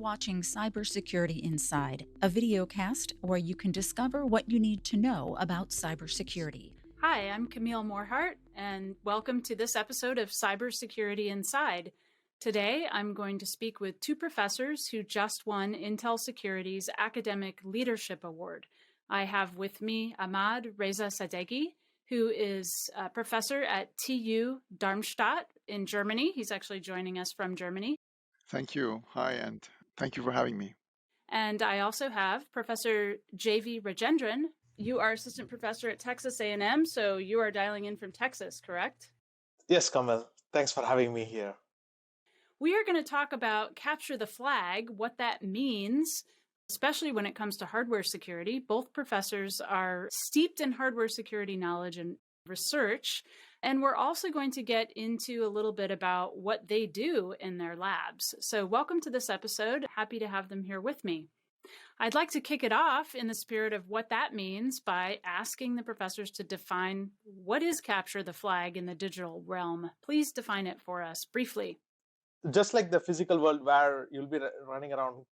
watching Cybersecurity Inside, a videocast where you can discover what you need to know about cybersecurity. Hi, I'm Camille Morhardt, and welcome to this episode of Cybersecurity Inside. Today, I'm going to speak with two professors who just won Intel Security's Academic Leadership Award. I have with me Ahmad-Reza Sadeghi, who is a professor at TU Darmstadt in Germany. He's actually joining us from Germany. Thank you. Hi, and thank you for having me. And I also have Professor JV Rajendran. You are assistant professor at Texas A&M, so you are dialing in from Texas, correct? Yes, Kamal. Thanks for having me here. We are going to talk about capture the flag, what that means, especially when it comes to hardware security. Both professors are steeped in hardware security knowledge and research. And we're also going to get into a little bit about what they do in their labs. So welcome to this episode. Happy to have them here with me. I'd like to kick it off in the spirit of what that means by asking the professors to define what is capture the flag in the digital realm. Please define it for us briefly. Just like the physical world where you'll be running around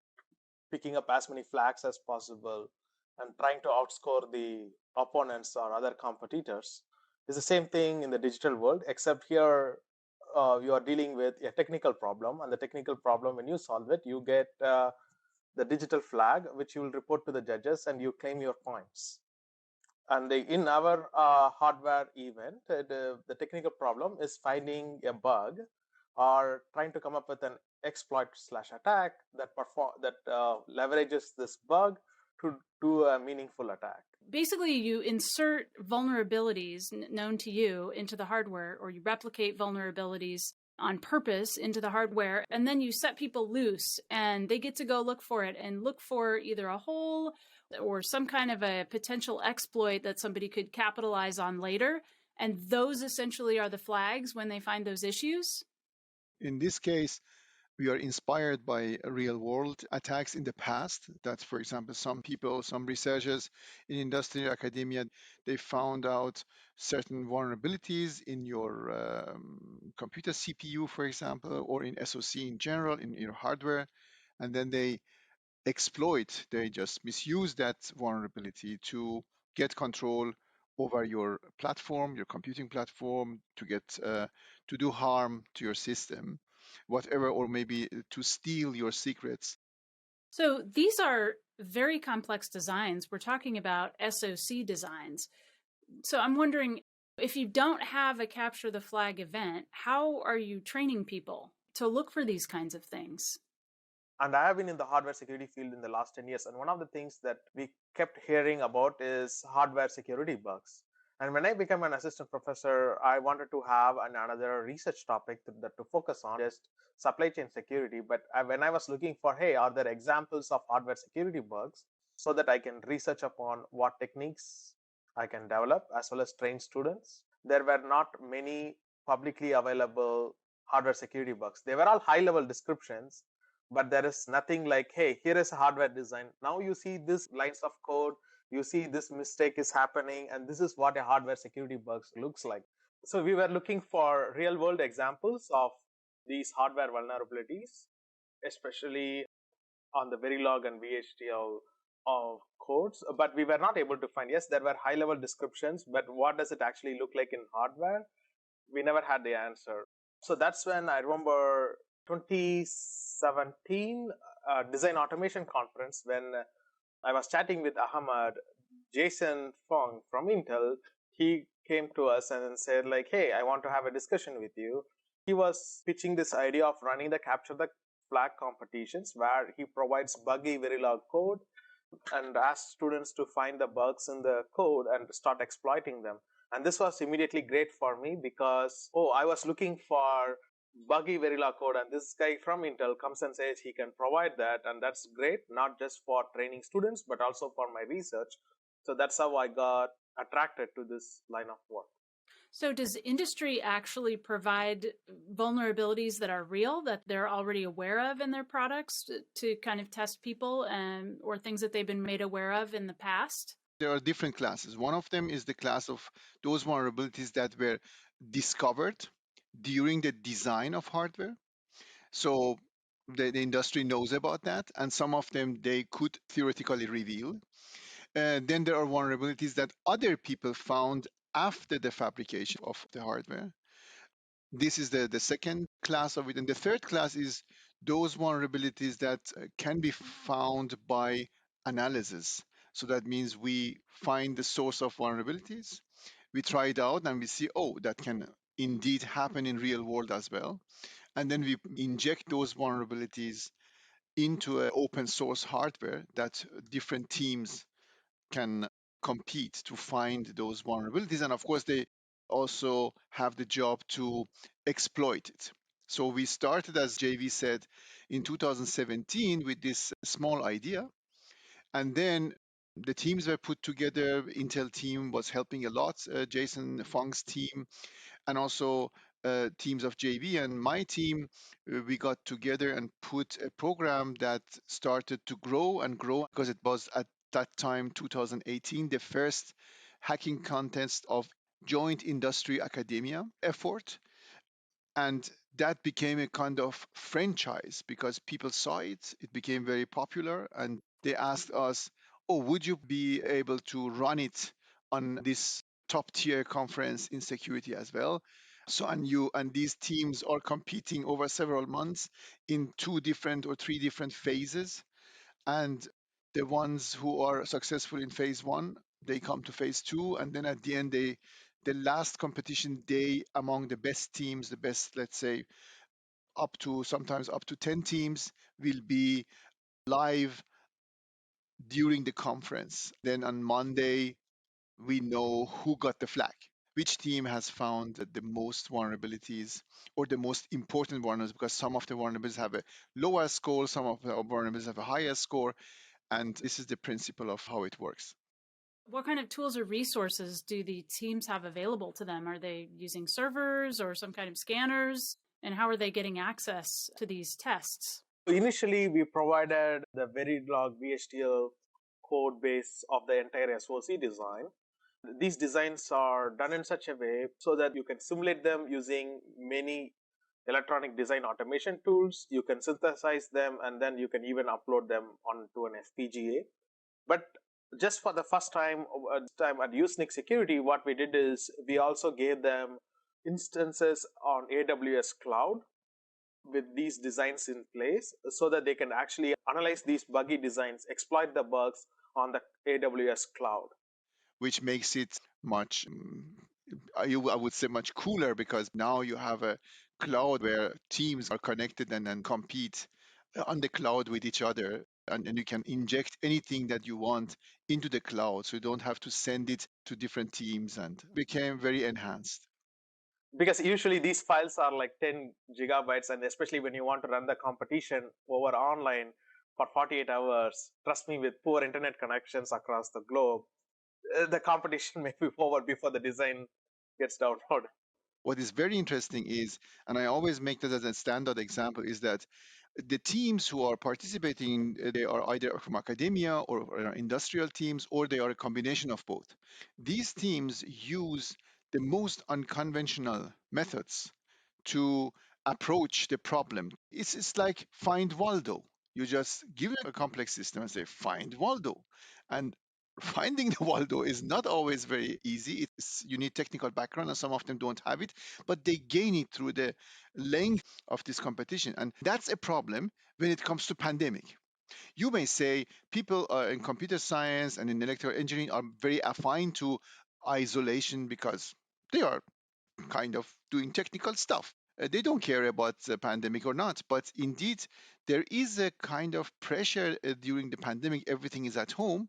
picking up as many flags as possible and trying to outscore the opponents or other competitors, is the same thing in the digital world, except here you are dealing with a technical problem. And the technical problem, when you solve it, you get the digital flag, which you will report to the judges and you claim your points. And in our hardware event, the technical problem is finding a bug or trying to come up with an exploit/attack that leverages this bug to do a meaningful attack. Basically, you insert vulnerabilities known to you into the hardware, or you replicate vulnerabilities on purpose into the hardware, and then you set people loose and they get to go look for it and look for either a hole or some kind of a potential exploit that somebody could capitalize on later. And those essentially are the flags when they find those issues. In this case, we are inspired by real-world attacks in the past. That's, for example, some researchers in industry, academia, they found out certain vulnerabilities in your computer CPU, for example, or in SoC in general, in your hardware, and then they just misuse that vulnerability to get control over your platform, your computing platform, to do harm to your system, whatever, or maybe to steal your secrets. So these are very complex designs. We're talking about SoC designs. So I'm wondering, if you don't have a capture the flag event, how are you training people to look for these kinds of things? And I have been in the hardware security field in the last 10 years. And one of the things that we kept hearing about is hardware security bugs. And when I became an assistant professor, I wanted to have another research topic to focus on, just supply chain security. But when I was looking for, hey, are there examples of hardware security bugs so that I can research upon what techniques I can develop as well as train students, there were not many publicly available hardware security bugs. They were all high-level descriptions, but there is nothing like, hey, here is a hardware design. Now you see this lines of code, you see this mistake is happening, and this is what a hardware security bug looks like. So we were looking for real world examples of these hardware vulnerabilities, especially on the Verilog and VHDL codes, but we were not able to find. Yes, there were high level descriptions, but what does it actually look like in hardware? We never had the answer. So that's when I remember 2017 design automation conference, when I was chatting with Ahmad, Jason Fong from Intel. He came to us and said like, hey, I want to have a discussion with you. He was pitching this idea of running the capture the flag competitions where he provides buggy Verilog code and asks students to find the bugs in the code and start exploiting them. And this was immediately great for me because, I was looking for buggy Verilog code, and this guy from Intel comes and says he can provide that, and that's great, not just for training students, but also for my research. So that's how I got attracted to this line of work. So does industry actually provide vulnerabilities that are real, that they're already aware of in their products to kind of test people or things that they've been made aware of in the past? There are different classes. One of them is the class of those vulnerabilities that were discovered during the design of hardware. So The industry knows about that, and some of them they could theoretically reveal. Then there are vulnerabilities that other people found after the fabrication of the hardware. This is the second class of it. And the third class is those vulnerabilities that can be found by analysis. So that means we find the source of vulnerabilities, we try it out, and we see, oh, that can indeed happen in real world as well. And then we inject those vulnerabilities into an open source hardware that different teams can compete to find those vulnerabilities. And of course, they also have the job to exploit it. So we started, as JV said, in 2017 with this small idea. And then the teams were put together. Intel team was helping a lot, Jason Fung's team, and also teams of JV and my team. We got together and put a program that started to grow and grow because it was at that time, 2018, the first hacking contest of joint industry academia effort. And that became a kind of franchise because people saw it. It became very popular. And they asked us, oh, would you be able to run it on this top tier conference in security as well? So, and these teams are competing over several months in two different or three different phases. And the ones who are successful in phase one, they come to phase two. And then at the end, the last competition day among the best teams, the best, let's say, up to sometimes up to 10 teams, will be live during the conference. Then on Monday, we know who got the flag, which team has found the most vulnerabilities or the most important vulnerabilities, because some of the vulnerabilities have a lower score, some of the vulnerabilities have a higher score. And this is the principle of how it works. What kind of tools or resources do the teams have available to them? Are they using servers or some kind of scanners? And how are they getting access to these tests? Initially, we provided the Verilog VHDL code base of the entire SOC design. These designs are done in such a way so that you can simulate them using many electronic design automation tools. You can synthesize them, and then you can even upload them onto an FPGA. But just for the first time at Usenix Security, what we did is we also gave them instances on AWS Cloud with these designs in place so that they can actually analyze these buggy designs, exploit the bugs on the AWS Cloud. Which makes it much, I would say, much cooler, because now you have a cloud where teams are connected and then compete on the cloud with each other. And you can inject anything that you want into the cloud. So you don't have to send it to different teams, and became very enhanced. Because usually these files are like 10 gigabytes, and especially when you want to run the competition over online for 48 hours, trust me, with poor internet connections across the globe, the competition may be over before the design gets downloaded. What is very interesting is, and I always make that as a standard example, is that the teams who are participating, they are either from academia or industrial teams, or they are a combination of both. These teams use the most unconventional methods to approach the problem. It's like find Waldo. You just give them a complex system and say, find Waldo. And finding the Waldo is not always very easy. You need technical background, and some of them don't have it, but they gain it through the length of this competition. And that's a problem when it comes to pandemic. You may say people in computer science and in electrical engineering are very affine to isolation because they are kind of doing technical stuff. They don't care about the pandemic or not. But indeed, there is a kind of pressure during the pandemic. Everything is at home.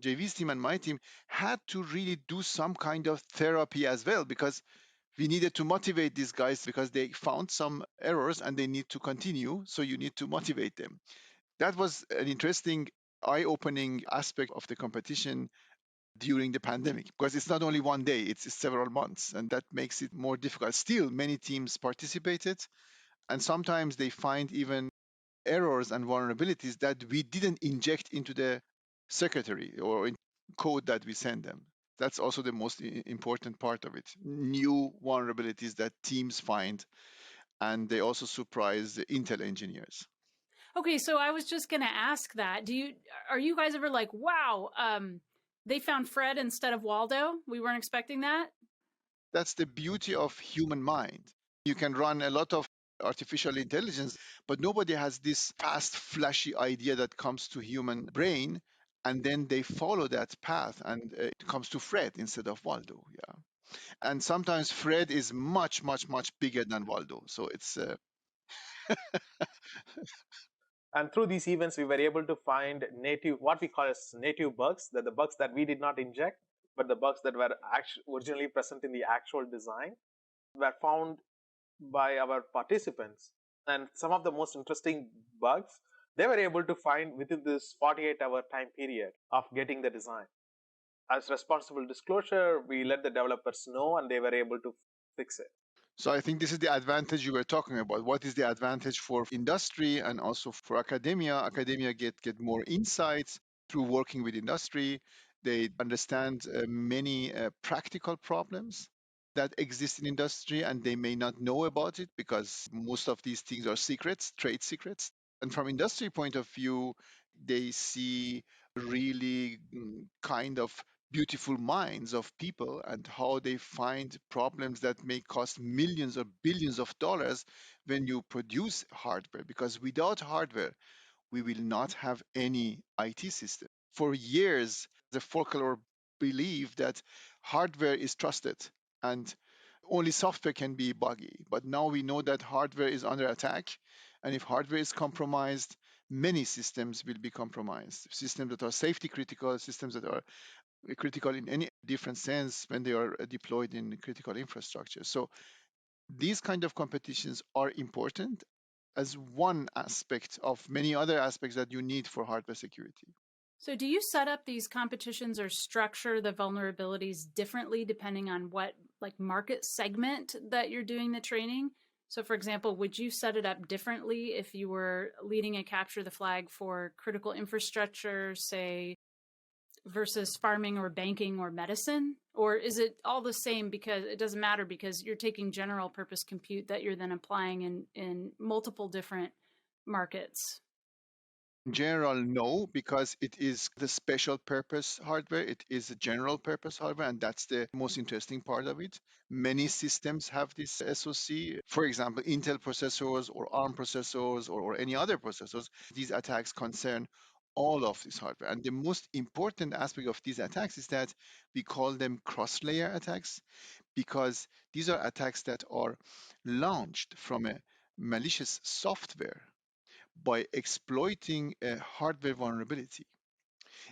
JV's team and my team had to really do some kind of therapy as well, because we needed to motivate these guys because they found some errors and they need to continue. So you need to motivate them. That was an interesting, eye opening aspect of the competition during the pandemic, because it's not only one day, it's several months, and that makes it more difficult. Still, many teams participated, and sometimes they find even errors and vulnerabilities that we didn't inject into the secretary or in code that we send them. That's also the most important part of it. New vulnerabilities that teams find, and they also surprise the Intel engineers. Okay, so I was just going to ask that. Are you guys ever like, wow, they found Fred instead of Waldo? We weren't expecting that. That's the beauty of human mind. You can run a lot of artificial intelligence, but nobody has this fast, flashy idea that comes to human brain, and then they follow that path, and it comes to Fred instead of Waldo. Yeah, and sometimes Fred is much, much, much bigger than Waldo. So it's And through these events, we were able to find native, what we call as native bugs, that the bugs that we did not inject, but the bugs that were originally present in the actual design were found by our participants. And some of the most interesting bugs, they were able to find within this 48-hour time period of getting the design. As responsible disclosure, we let the developers know and they were able to fix it. So I think this is the advantage you were talking about. What is the advantage for industry and also for academia? Academia get more insights through working with industry. They understand many practical problems that exist in industry, and they may not know about it because most of these things are secrets, trade secrets. And from industry point of view, they see really kind of beautiful minds of people and how they find problems that may cost millions or billions of dollars when you produce hardware. Because without hardware, we will not have any IT system. For years, the folklore believed that hardware is trusted and only software can be buggy. But now we know that hardware is under attack. And if hardware is compromised, many systems will be compromised. Systems that are safety critical, systems that are critical in any different sense when they are deployed in critical infrastructure. So these kind of competitions are important as one aspect of many other aspects that you need for hardware security. So do you set up these competitions or structure the vulnerabilities differently depending on what like market segment that you're doing the training? So for example, would you set it up differently if you were leading a capture the flag for critical infrastructure, say, versus farming or banking or medicine? Or is it all the same because it doesn't matter because you're taking general purpose compute that you're then applying in multiple different markets? In general, no, because it is the special purpose hardware. It is a general purpose hardware, and that's the most interesting part of it. Many systems have this SOC. For example, Intel processors or ARM processors or any other processors. These attacks concern all of this hardware. And the most important aspect of these attacks is that we call them cross-layer attacks because these are attacks that are launched from a malicious software by exploiting a hardware vulnerability.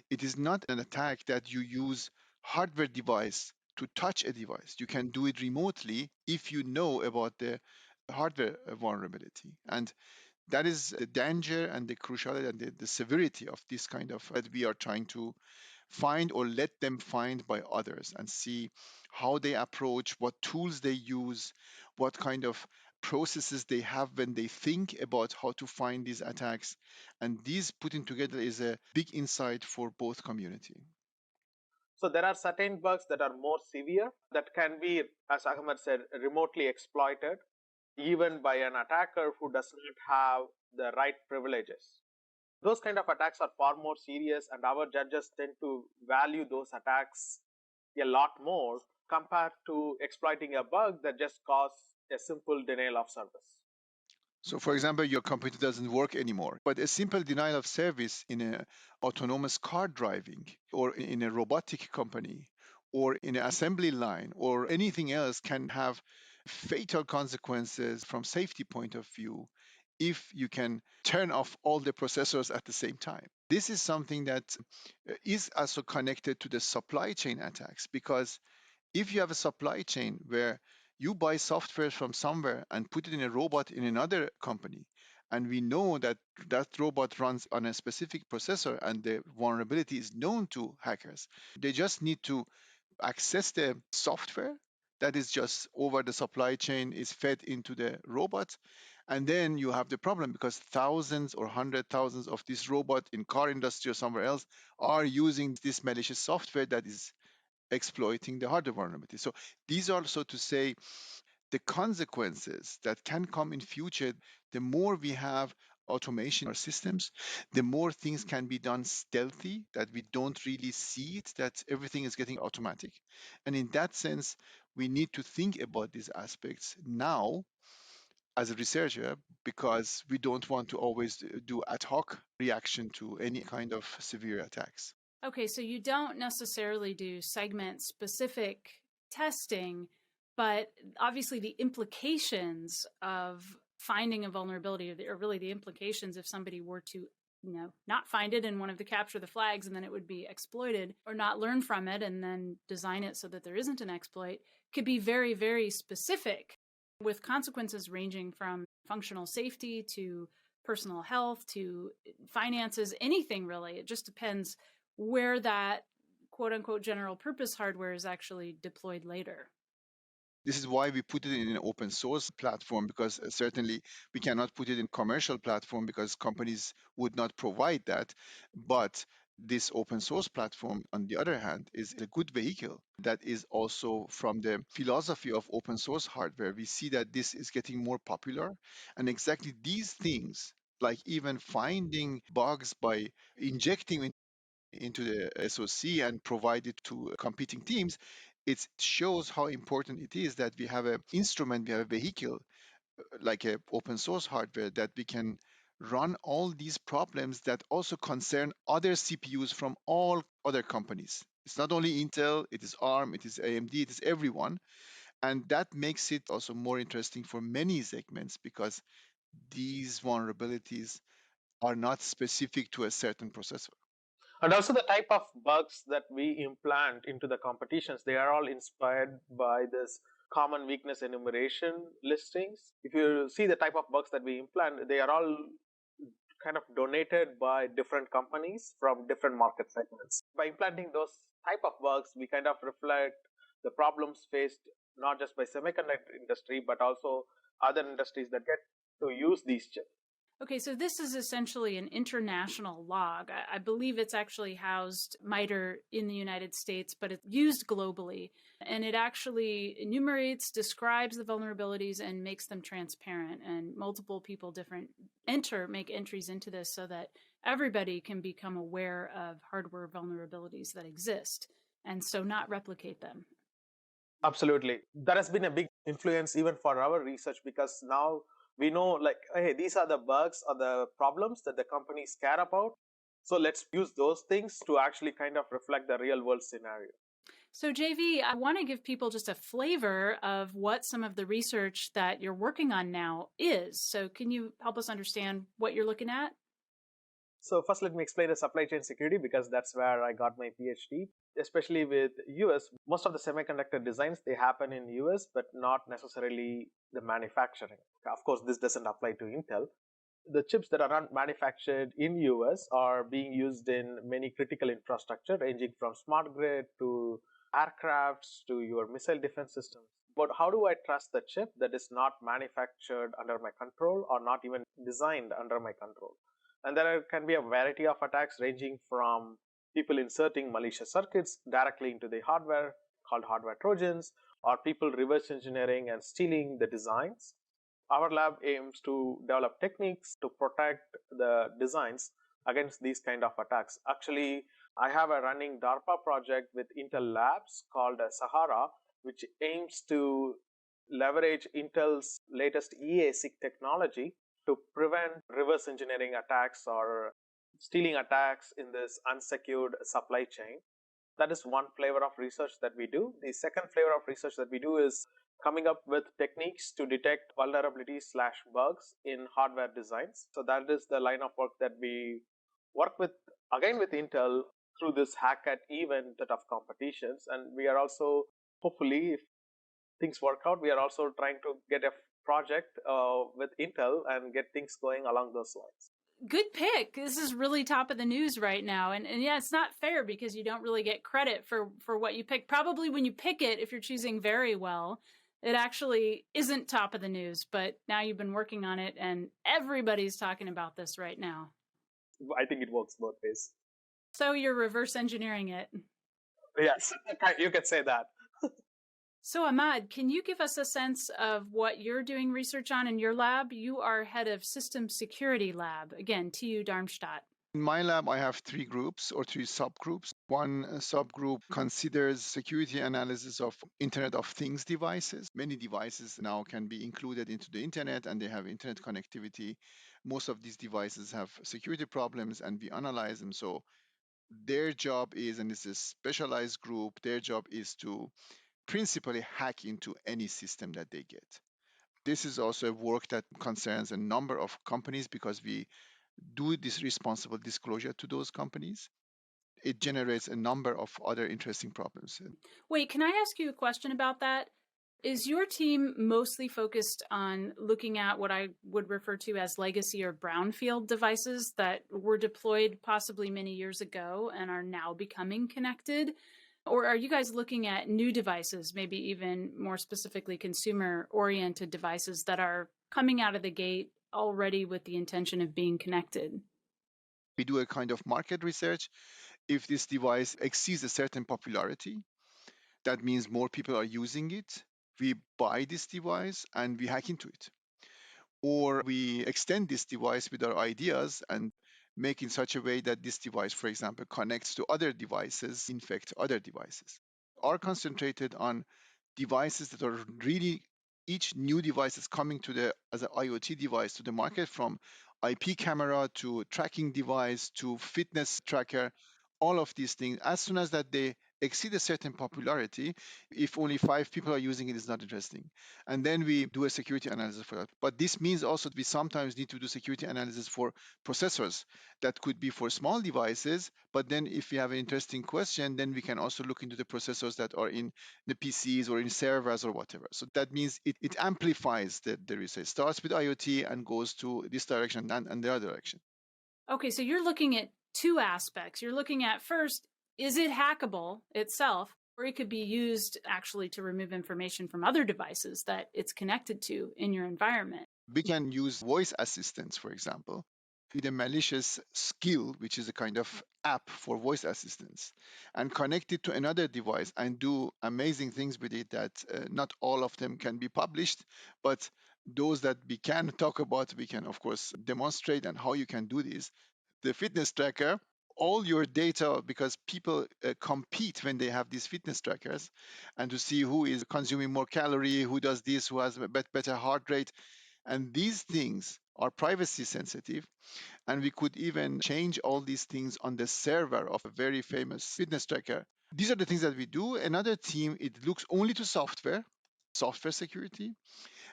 It is not an attack that you use hardware device to touch a device. You can do it remotely if you know about the hardware vulnerability. And that is the danger and the cruciality and the severity of this kind of that we are trying to find or let them find by others and see how they approach, what tools they use, what kind of processes they have when they think about how to find these attacks. And these putting together is a big insight for both community. So there are certain bugs that are more severe that can be, as Ahmed said, remotely exploited even by an attacker who does not have the right privileges. Those kind of attacks are far more serious, and our judges tend to value those attacks a lot more compared to exploiting a bug that just causes a simple denial of service. So, for example, your computer doesn't work anymore, but a simple denial of service in an autonomous car driving or in a robotic company or in an assembly line or anything else can have fatal consequences from safety point of view if you can turn off all the processors at the same time. This is something that is also connected to the supply chain attacks because if you have a supply chain where you buy software from somewhere and put it in a robot in another company, and we know that that robot runs on a specific processor and the vulnerability is known to hackers, they just need to access the software that is just over the supply chain is fed into the robot, and then you have the problem because thousands or hundred thousands of this robot in car industry or somewhere else are using this malicious software that is exploiting the hardware vulnerability. So these are, so to say, the consequences that can come in future. The more we have automation or systems, the more things can be done stealthy, that we don't really see it, that everything is getting automatic. And in that sense, we need to think about these aspects now as a researcher, because we don't want to always do ad hoc reaction to any kind of severe attacks. Okay, so you don't necessarily do segment specific testing, but obviously the implications of finding a vulnerability, or really the implications if somebody were to not find it in one of the capture the flags and then it would be exploited, or not learn from it and then design it so that there isn't an exploit, could be very, very specific, with consequences ranging from functional safety to personal health to finances, anything really. It just depends where that quote unquote general purpose hardware is actually deployed later. This is why we put it in an open source platform, because certainly we cannot put it in commercial platform because companies would not provide that. But this open source platform, on the other hand, is a good vehicle that is also from the philosophy of open source hardware. We see that this is getting more popular. And exactly these things, like even finding bugs by injecting into the SOC and provide it to competing teams, it shows how important it is that we have an instrument, we have a vehicle like a open source hardware that we can run all these problems that also concern other CPUs from all other companies. It's not only Intel, it is ARM, it is AMD, it is everyone. And that makes it also more interesting for many segments, because these vulnerabilities are not specific to a certain processor. And also the type of bugs that we implant into the competitions, they are all inspired by this common weakness enumeration listings. If you see the type of bugs that we implant, they are all kind of donated by different companies from different market segments. By implanting those type of bugs, we kind of reflect the problems faced not just by semiconductor industry, but also other industries that get to use these chips. Okay, so this is essentially an international log. I believe it's actually housed MITRE in the United States, but it's used globally. And it actually enumerates, describes the vulnerabilities, and makes them transparent. And multiple people make entries into this so that everybody can become aware of hardware vulnerabilities that exist, and so not replicate them. Absolutely. That has been a big influence even for our research, because now we know, like, hey, these are the bugs or the problems that the companies care about. So let's use those things to actually kind of reflect the real world scenario. So JV, I want to give people just a flavor of what some of the research that you're working on now is. So can you help us understand what you're looking at? So first, let me explain the supply chain security, because that's where I got my PhD. Especially with US, most of the semiconductor designs, they happen in US, but not necessarily the manufacturing. Of course, this doesn't apply to Intel. The chips that are not manufactured in US are being used in many critical infrastructure, ranging from smart grid to aircrafts to your missile defense systems. But how do I trust the chip that is not manufactured under my control or not even designed under my control? And there can be a variety of attacks, ranging from people inserting malicious circuits directly into the hardware, called hardware trojans, or people reverse engineering and stealing the designs. Our lab aims to develop techniques to protect the designs against these kind of attacks. Actually, I have a running DARPA project with Intel Labs called Sahara, which aims to leverage Intel's latest eASIC technology to prevent reverse engineering attacks or stealing attacks in this unsecured supply chain. That is one flavor of research that we do. The second flavor of research that we do is coming up with techniques to detect vulnerabilities/bugs in hardware designs. So that is the line of work that we work with, again with Intel, through this Hack-At event of competitions. And we are also, hopefully, if things work out, we are also trying to get a project with Intel and get things going along those lines. Good pick. This is really top of the news right now. And yeah, it's not fair because you don't really get credit for what you pick. Probably when you pick it, if you're choosing very well, it actually isn't top of the news. But now you've been working on it and everybody's talking about this right now. I think it works both ways. So you're reverse engineering it. Yes, you could say that. So, Ahmad, can you give us a sense of what you're doing research on in your lab? You are head of System Security Lab, again, TU Darmstadt. In my lab, I have three groups or three subgroups. One subgroup considers security analysis of Internet of Things devices. Many devices now can be included into the Internet and they have Internet connectivity. Most of these devices have security problems and we analyze them. So their job is, and it's a specialized group, their job is to principally hack into any system that they get. This is also a work that concerns a number of companies because we do this responsible disclosure to those companies. It generates a number of other interesting problems. Wait, can I ask you a question about that? Is your team mostly focused on looking at what I would refer to as legacy or brownfield devices that were deployed possibly many years ago and are now becoming connected? Or are you guys looking at new devices, maybe even more specifically consumer-oriented devices that are coming out of the gate already with the intention of being connected? We do a kind of market research. If this device exceeds a certain popularity, that means more people are using it. We buy this device and we hack into it. Or we extend this device with our ideas and make in such a way that this device, for example, connects to other devices, infect other devices. Are concentrated on devices that are really, each new device is coming to the as an IoT device to the market, from IP camera to tracking device to fitness tracker. All of these things, as soon as that they exceed a certain popularity, if only 5 people are using it, is not interesting. And then we do a security analysis for that. But this means also that we sometimes need to do security analysis for processors that could be for small devices. But then if we have an interesting question, then we can also look into the processors that are in the PCs or in servers or whatever. So that means it amplifies the research. Starts with IoT and goes to this direction and the other direction. Okay, so you're looking at two aspects. You're looking at, first, is it hackable itself, or it could be used actually to remove information from other devices that it's connected to in your environment. We can use voice assistants, for example, with a malicious skill, which is a kind of app for voice assistants, and connect it to another device and do amazing things with it that not all of them can be published, but those that we can talk about, we can, of course, demonstrate and how you can do this. The fitness tracker, all your data, because people compete when they have these fitness trackers, and to see who is consuming more calorie, who does this, who has a better heart rate. And these things are privacy sensitive. And we could even change all these things on the server of a very famous fitness tracker. These are the things that we do. Another team, it looks only to software security.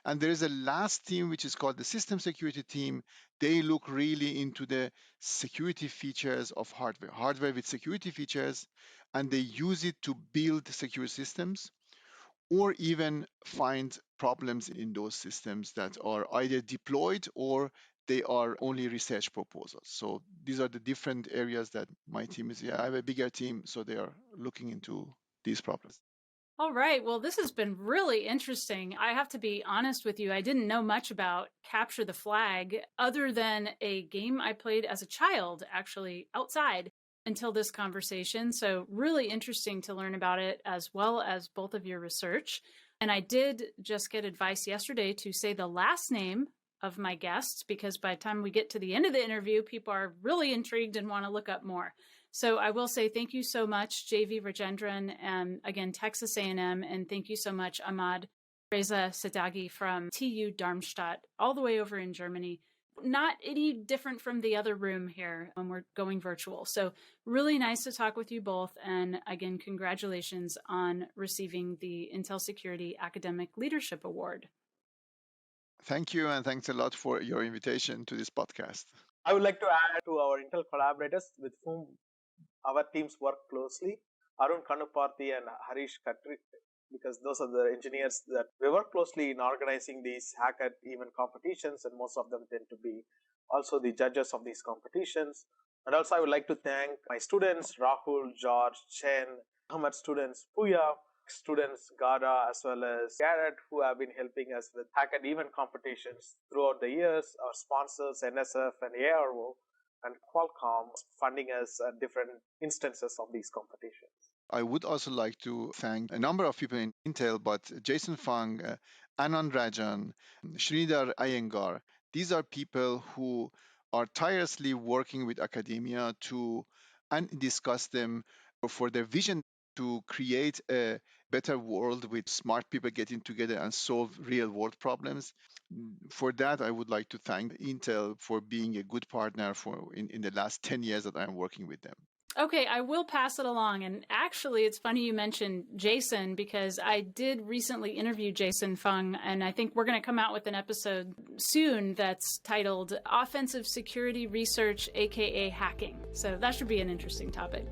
And there is a last team, which is called the system security team. They look really into the security features of hardware with security features, and they use it to build secure systems or even find problems in those systems that are either deployed or they are only research proposals. So these are the different areas that my team is. Yeah, I have a bigger team, so they are looking into these problems. All right. Well, this has been really interesting. I have to be honest with you. I didn't know much about Capture the Flag other than a game I played as a child, actually outside, until this conversation. So really interesting to learn about it, as well as both of your research. And I did just get advice yesterday to say the last name of my guests, because by the time we get to the end of the interview, people are really intrigued and want to look up more. So I will say thank you so much, JV Rajendran, and again, Texas A&M, and thank you so much, Ahmad-Reza Sadeghi from TU Darmstadt, all the way over in Germany. Not any different from the other room here when we're going virtual. So really nice to talk with you both. And again, congratulations on receiving the Intel Security Academic Leadership Award. Thank you, and thanks a lot for your invitation to this podcast. I would like to add to our Intel collaborators with whom our teams work closely, Arun Kanuparthi and Harish Katri, because those are the engineers that we work closely in organizing these hacker event competitions, and most of them tend to be also the judges of these competitions. And also I would like to thank my students, Rahul, George, Chen, Ahmed students, Puya, students, Gara, as well as Garrett, who have been helping us with hacker event competitions throughout the years, our sponsors, NSF and ARO, and Qualcomm funding us at different instances of these competitions. I would also like to thank a number of people in Intel, but Jason Fung, Anand Rajan, Sridhar Iyengar. These are people who are tirelessly working with academia to and discuss them for their vision to create a better world with smart people getting together and solve real world problems. For that, I would like to thank Intel for being a good partner in the last 10 years that I'm working with them. Okay, I will pass it along. And actually, it's funny you mentioned Jason because I did recently interview Jason Fung, and I think we're going to come out with an episode soon that's titled Offensive Security Research, aka Hacking. So that should be an interesting topic.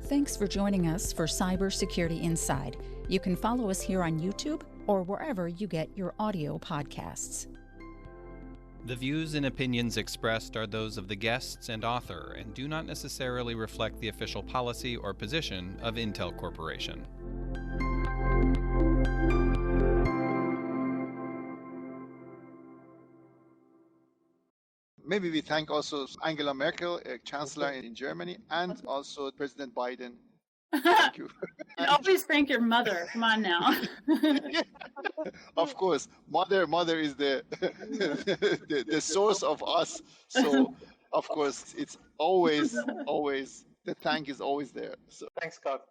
Thanks for joining us for Cybersecurity Inside. You can follow us here on YouTube or wherever you get your audio podcasts. The views and opinions expressed are those of the guests and author and do not necessarily reflect the official policy or position of Intel Corporation. Maybe we thank also Angela Merkel, Chancellor in Germany, and also President Biden. Thank you. Always thank your mother. Come on now. Of course, mother is the, the source of us. So, of course, it's always the thank is always there. So. Thanks, Scott.